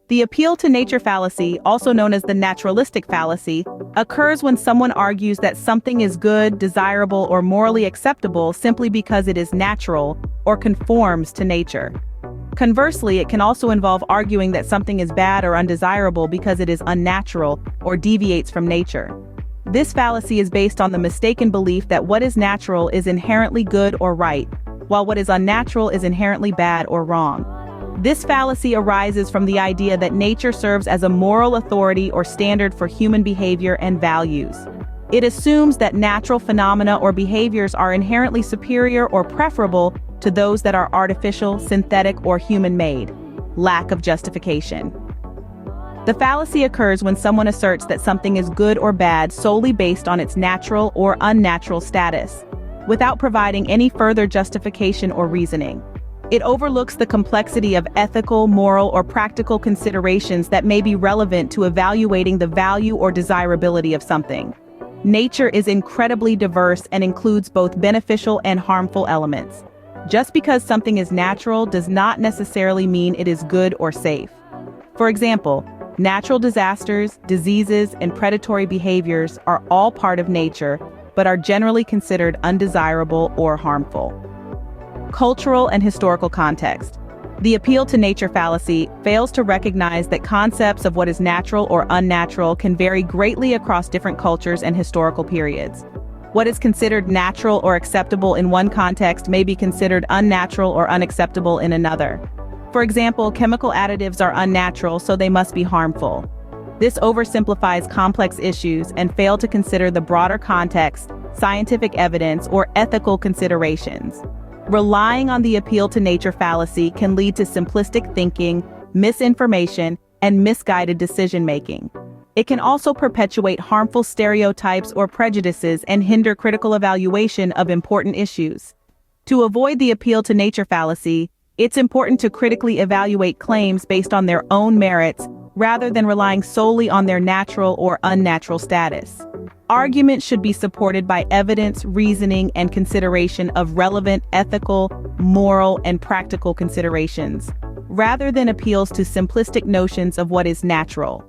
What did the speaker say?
The appeal to nature fallacy, also known as the naturalistic fallacy, occurs when someone argues that something is good, desirable, or morally acceptable simply because it is natural or conforms to nature. Conversely, it can also involve arguing that something is bad or undesirable because it is unnatural or deviates from nature. This fallacy is based on the mistaken belief that what is natural is inherently good or right, while what is unnatural is inherently bad or wrong. This fallacy arises from the idea that nature serves as a moral authority or standard for human behavior and values. It assumes that natural phenomena or behaviors are inherently superior or preferable to those that are artificial, synthetic, or human-made. Lack of justification. The fallacy occurs when someone asserts that something is good or bad solely based on its natural or unnatural status, without providing any further justification or reasoning. It overlooks the complexity of ethical, moral, or practical considerations that may be relevant to evaluating the value or desirability of something. Nature is incredibly diverse and includes both beneficial and harmful elements. Just because something is natural does not necessarily mean it is good or safe. For example, natural disasters, diseases, and predatory behaviors are all part of nature, but are generally considered undesirable or harmful. Cultural and historical context. The appeal to nature fallacy fails to recognize that concepts of what is natural or unnatural can vary greatly across different cultures and historical periods. What is considered natural or acceptable in one context may be considered unnatural or unacceptable in another. For example, chemical additives are unnatural, so they must be harmful. This oversimplifies complex issues and fails to consider the broader context, scientific evidence, or ethical considerations. Relying on the appeal to nature fallacy can lead to simplistic thinking, misinformation, and misguided decision-making. It can also perpetuate harmful stereotypes or prejudices and hinder critical evaluation of important issues. To avoid the appeal to nature fallacy, it's important to critically evaluate claims based on their own merits rather than relying solely on their natural or unnatural status. Arguments should be supported by evidence, reasoning, and consideration of relevant ethical, moral, and practical considerations, rather than appeals to simplistic notions of what is natural.